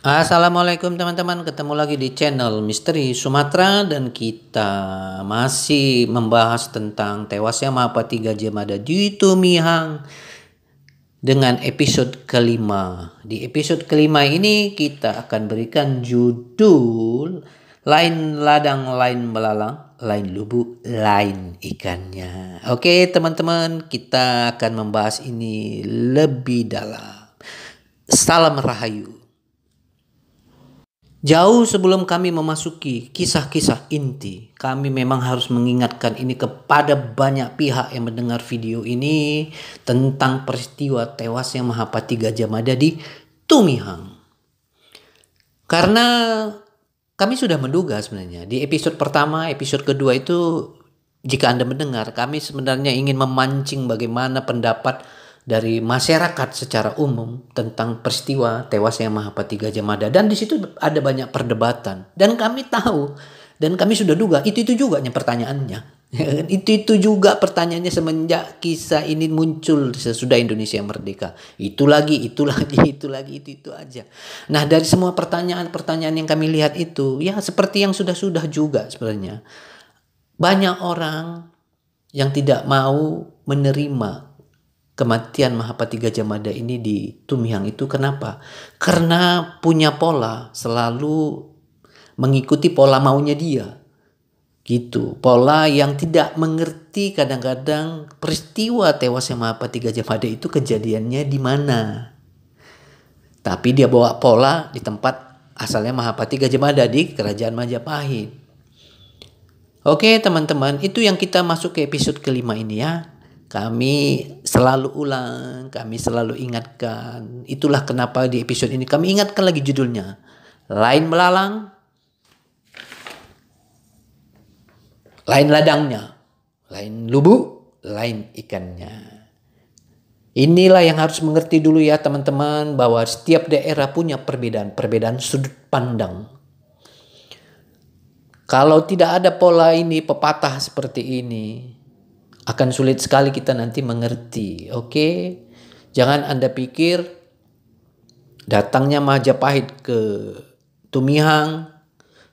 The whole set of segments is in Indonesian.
Assalamualaikum teman-teman, ketemu lagi di channel Misteri Sumatera dan kita masih membahas tentang tewasnya Mahapati Gajah Mada di Tumihang dengan episode kelima. Di episode kelima ini kita akan berikan judul Lain Ladang, Lain Belalang, Lain Lubuk, Lain Ikannya. Oke teman-teman, kita akan membahas ini lebih dalam. Salam Rahayu. Jauh sebelum kami memasuki kisah-kisah inti, kami memang harus mengingatkan ini kepada banyak pihak yang mendengar video ini tentang peristiwa tewasnya Mahapati Gajah Mada di Tumihang. Karena kami sudah menduga sebenarnya di episode pertama, episode kedua itu jika Anda mendengar, kami sebenarnya ingin memancing bagaimana pendapat dari masyarakat secara umum tentang peristiwa tewasnya Mahapati Gajah Mada, dan di situ ada banyak perdebatan dan kami tahu dan kami sudah duga itu juga pertanyaannya. Itu juga pertanyaannya semenjak kisah ini muncul sesudah Indonesia merdeka. Itu lagi, itu aja. Nah, dari semua pertanyaan yang kami lihat itu ya seperti yang sudah juga sebenarnya. Banyak orang yang tidak mau menerima kematian Mahapati Gajah Mada ini di Tumihang itu. Kenapa? Karena punya pola, selalu mengikuti pola maunya dia. Gitu. Pola yang tidak mengerti kadang-kadang peristiwa tewasnya Mahapati Gajah Mada itu kejadiannya di mana. Tapi dia bawa pola di tempat asalnya Mahapati Gajah Mada di Kerajaan Majapahit. Oke teman-teman, itu yang kita masuk ke episode kelima ini ya. Kami selalu ulang, kami selalu ingatkan. Itulah kenapa di episode ini kami ingatkan lagi judulnya. Lain belalang, lain ladangnya, lain lubuk, lain ikannya. Inilah yang harus mengerti dulu ya teman-teman, bahwa setiap daerah punya perbedaan sudut pandang. Kalau tidak ada pola ini, pepatah seperti ini, akan sulit sekali kita nanti mengerti. Oke? Jangan Anda pikir datangnya Majapahit ke Tumihang,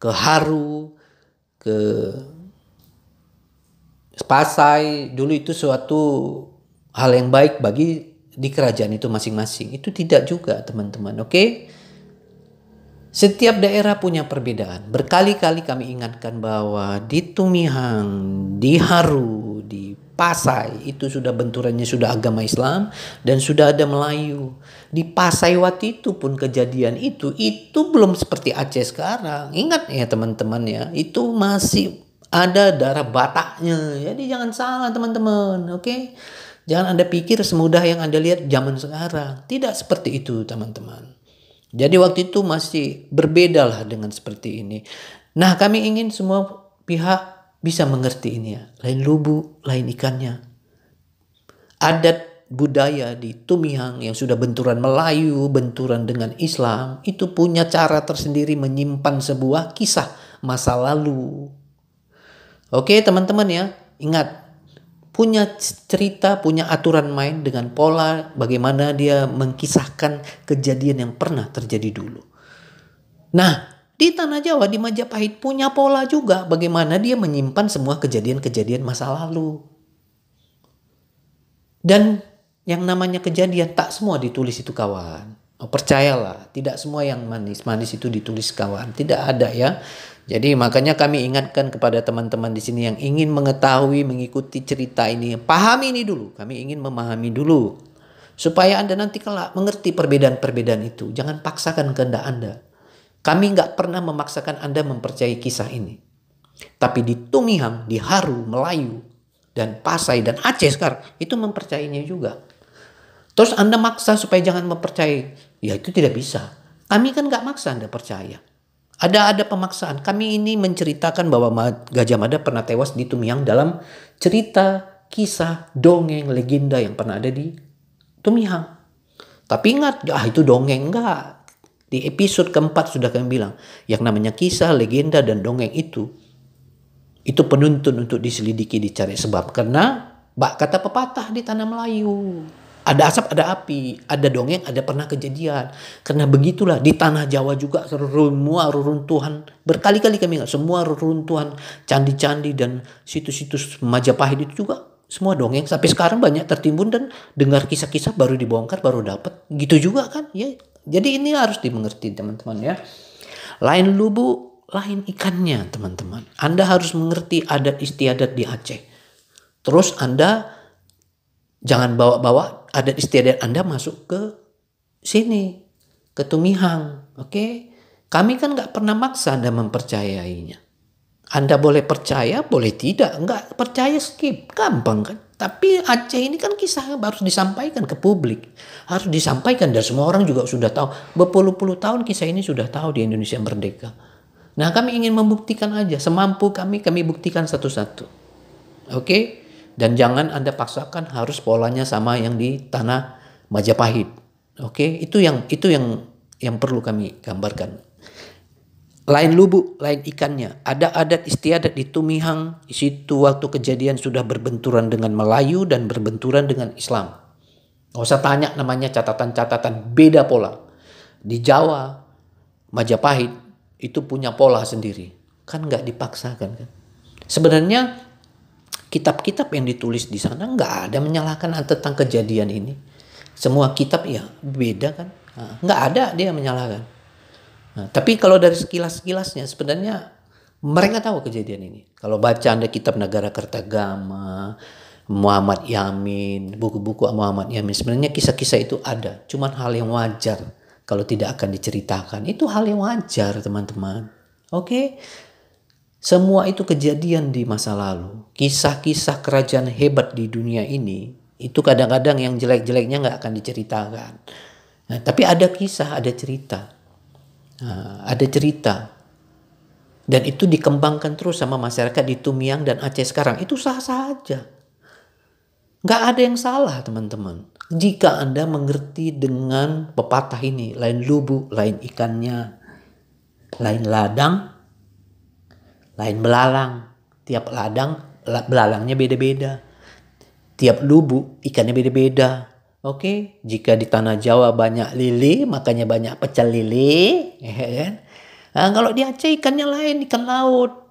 ke Haru, ke Pasai dulu itu suatu hal yang baik bagi di kerajaan itu masing-masing. Itu tidak juga teman-teman. Oke? Setiap daerah punya perbedaan. Berkali-kali kami ingatkan bahwa di Tumihang, di Haru, di Pasai itu sudah benturannya sudah agama Islam dan sudah ada Melayu. Di Pasai waktu itu pun kejadian itu belum seperti Aceh sekarang. Ingat ya teman-teman ya, itu masih ada darah Bataknya. Jadi jangan salah teman-teman, oke? Jangan Anda pikir semudah yang Anda lihat zaman sekarang. Tidak seperti itu teman-teman. Jadi waktu itu masih berbeda lah dengan seperti ini. Nah, kami ingin semua pihak bisa mengerti ini ya. Lain lubuk, lain ikannya. Adat budaya di Tumihang yang sudah benturan Melayu, benturan dengan Islam, itu punya cara tersendiri menyimpan sebuah kisah masa lalu. Oke teman-teman ya, ingat. Punya cerita, punya aturan main dengan pola bagaimana dia mengkisahkan kejadian yang pernah terjadi dulu. Nah, di Tanah Jawa, di Majapahit punya pola juga bagaimana dia menyimpan semua kejadian-kejadian masa lalu. Dan yang namanya kejadian tak semua ditulis itu kawan. Oh, percayalah, tidak semua yang manis-manis itu ditulis kawan. Tidak ada ya. Jadi makanya kami ingatkan kepada teman-teman di sini yang ingin mengetahui, mengikuti cerita ini, pahami ini dulu. Kami ingin memahami dulu supaya Anda nanti kelak mengerti perbedaan-perbedaan itu. Jangan paksakan kehendak Anda. Kami nggak pernah memaksakan Anda mempercayai kisah ini. Tapi di Tumihang, di Haru, Melayu, dan Pasai, dan Aceh sekarang, itu mempercayainya juga. Terus Anda maksa supaya jangan mempercayai. Ya itu tidak bisa. Kami kan nggak maksa Anda percaya. Ada pemaksaan. Kami ini menceritakan bahwa Gajah Mada pernah tewas di Tumihang dalam cerita, kisah, dongeng, legenda yang pernah ada di Tumihang. Tapi ingat, itu dongeng enggak. Di episode keempat sudah kami bilang, yang namanya kisah, legenda, dan dongeng itu penuntun untuk diselidiki, dicari sebab. Karena kata pepatah di tanah Melayu. Ada asap, ada api, ada dongeng, ada pernah kejadian. Karena begitulah di tanah Jawa juga semua reruntuhan. Berkali-kali kami ingat, semua reruntuhan candi-candi dan situs-situs Majapahit itu juga semua dongeng. Sampai sekarang banyak tertimbun dan dengar kisah-kisah baru dibongkar, baru dapat. Gitu juga kan ya. Jadi ini harus dimengerti teman-teman ya. Lain lubuk, lain ikannya teman-teman. Anda harus mengerti adat istiadat di Aceh. Terus Anda jangan bawa-bawa adat istiadat Anda masuk ke sini, ke Tumihang. Oke? Kami kan nggak pernah maksa Anda mempercayainya. Anda boleh percaya, boleh tidak. Nggak percaya skip, gampang kan. Tapi Aceh ini kan kisah harus disampaikan ke publik. Harus disampaikan dan semua orang juga sudah tahu. Berpuluh-puluh tahun kisah ini sudah tahu di Indonesia merdeka. Nah kami ingin membuktikan aja. Semampu kami buktikan satu-satu. Oke? Dan jangan Anda paksakan harus polanya sama yang di tanah Majapahit. Oke? Itu yang perlu kami gambarkan. Lain lubuk, lain ikannya. Ada adat istiadat di Tumihang. Di situ waktu kejadian sudah berbenturan dengan Melayu dan berbenturan dengan Islam. Nggak usah tanya namanya catatan-catatan, beda pola. Di Jawa, Majapahit itu punya pola sendiri. Kan nggak dipaksakan kan. Sebenarnya kitab-kitab yang ditulis di sana nggak ada menyalahkan tentang kejadian ini. Semua kitab ya beda kan. Nggak ada dia menyalahkan. Nah, tapi kalau dari sekilas-sekilasnya sebenarnya mereka tahu kejadian ini. Kalau baca Anda kitab Negara Kertagama, Muhammad Yamin, buku-buku Muhammad Yamin, sebenarnya kisah-kisah itu ada. Cuman hal yang wajar kalau tidak akan diceritakan. Itu hal yang wajar teman-teman. Oke? Semua itu kejadian di masa lalu. Kisah-kisah kerajaan hebat di dunia ini, itu kadang-kadang yang jelek-jeleknya nggak akan diceritakan. Nah, tapi ada kisah, ada cerita. Ada cerita. Dan itu dikembangkan terus sama masyarakat di Tumihang dan Aceh sekarang. Itu sah-sah aja. Nggak ada yang salah teman-teman. Jika Anda mengerti dengan pepatah ini. Lain lubuk, lain ikannya. Lain ladang, lain belalang. Tiap ladang, belalangnya beda-beda. Tiap lubuk, ikannya beda-beda. Oke, jika di tanah Jawa banyak lele, makanya banyak pecel lele. Ya kan? Nah, kalau di Aceh ikannya lain, ikan laut.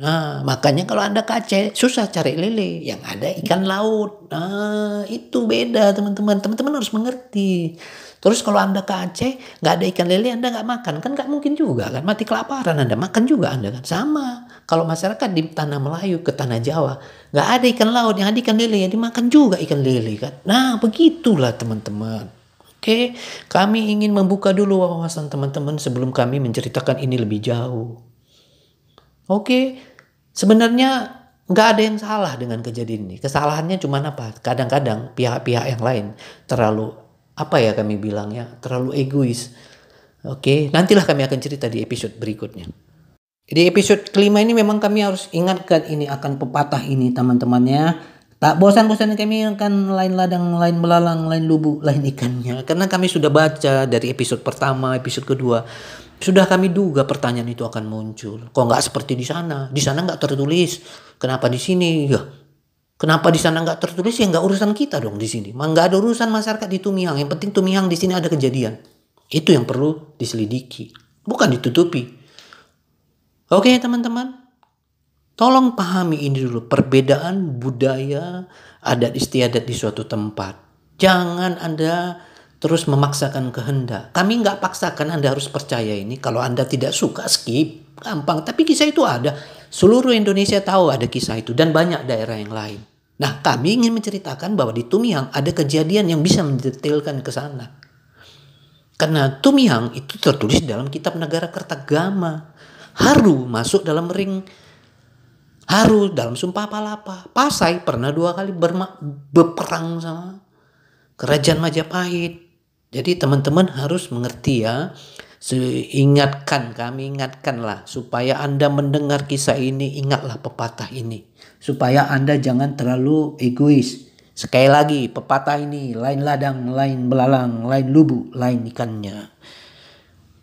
Nah, makanya kalau Anda ke Aceh, susah cari lele. Yang ada ikan laut. Nah, itu beda teman-teman. Teman-teman harus mengerti. Terus kalau Anda ke Aceh, nggak ada ikan lele, Anda nggak makan. Kan nggak mungkin juga kan. Mati kelaparan Anda, makan juga Anda kan. Sama. Kalau masyarakat di tanah Melayu ke tanah Jawa, nggak ada ikan laut, yang ada ikan lele, ya dimakan juga ikan lele kan. Nah, begitulah teman-teman. Oke, kami ingin membuka dulu wawasan teman-teman sebelum kami menceritakan ini lebih jauh. Oke, sebenarnya nggak ada yang salah dengan kejadian ini. Kesalahannya cuma apa? Kadang-kadang pihak-pihak yang lain terlalu kami bilang ya, terlalu egois. Oke, nantilah kami akan cerita di episode berikutnya. Di episode kelima ini memang kami harus ingatkan ini akan pepatah ini teman-temannya. Tak bosan-bosan kami akan lain ladang, lain belalang, lain lubuk, lain ikannya. Karena kami sudah baca dari episode pertama, episode kedua. Sudah kami duga pertanyaan itu akan muncul. Kok nggak seperti di sana? Di sana nggak tertulis. Kenapa di sini? Ya, kenapa di sana nggak tertulis? Ya nggak urusan kita dong di sini. Nggak ada urusan masyarakat di Tumihang. Yang penting Tumihang di sini ada kejadian. Itu yang perlu diselidiki, bukan ditutupi. Oke teman-teman, tolong pahami ini dulu, perbedaan budaya, adat istiadat di suatu tempat. Jangan Anda terus memaksakan kehendak. Kami nggak paksakan Anda harus percaya ini. Kalau Anda tidak suka, skip. Gampang. Tapi kisah itu ada. Seluruh Indonesia tahu ada kisah itu. Dan banyak daerah yang lain. Nah, kami ingin menceritakan bahwa di Tumihang ada kejadian yang bisa mendetailkan ke sana. Karena Tumihang itu tertulis dalam kitab Negara Kertagama. Haru masuk dalam ring. Haru dalam Sumpah Palapa. Pasai pernah 2 kali berperang sama Kerajaan Majapahit. Jadi teman-teman harus mengerti ya. Kami ingatkanlah supaya Anda mendengar kisah ini, ingatlah pepatah ini. Supaya Anda jangan terlalu egois. Sekali lagi pepatah ini, lain ladang, lain belalang, lain lubuk, lain ikannya.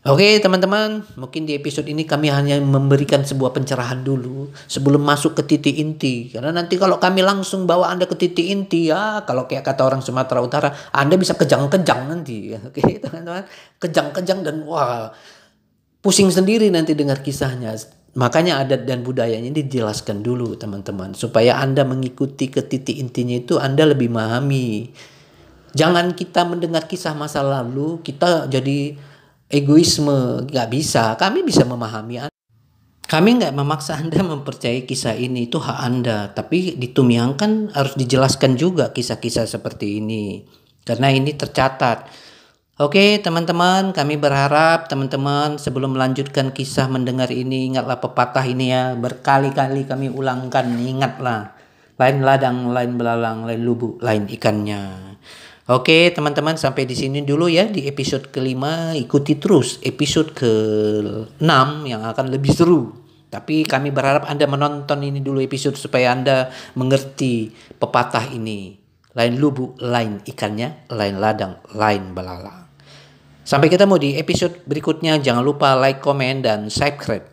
Oke teman-teman, mungkin di episode ini kami hanya memberikan sebuah pencerahan dulu sebelum masuk ke titik inti. Karena nanti kalau kami langsung bawa Anda ke titik inti, ya kalau kayak kata orang Sumatera Utara, Anda bisa kejang-kejang nanti. Oke teman-teman, kejang-kejang dan wah, pusing sendiri nanti dengar kisahnya. Makanya adat dan budayanya ini dijelaskan dulu teman-teman. Supaya Anda mengikuti ke titik intinya itu Anda lebih memahami. Jangan kita mendengar kisah masa lalu, kita jadi egoisme. Nggak bisa, kami bisa memahami Anda. Kami nggak memaksa Anda mempercayai kisah ini, itu hak Anda. Tapi di Tumiang kan harus dijelaskan juga kisah-kisah seperti ini. Karena ini tercatat. Oke teman-teman, kami berharap teman-teman sebelum melanjutkan kisah mendengar ini, ingatlah pepatah ini ya. Berkali-kali kami ulangkan, ingatlah. Lain ladang, lain belalang, lain lubuk, lain ikannya. Oke teman-teman, sampai di sini dulu ya di episode kelima. Ikuti terus episode ke-6 yang akan lebih seru. Tapi kami berharap Anda menonton ini dulu episode supaya Anda mengerti pepatah ini. Lain lubuk, lain ikannya, lain ladang, lain belalang. Sampai ketemu di episode berikutnya. Jangan lupa like, komen, dan subscribe.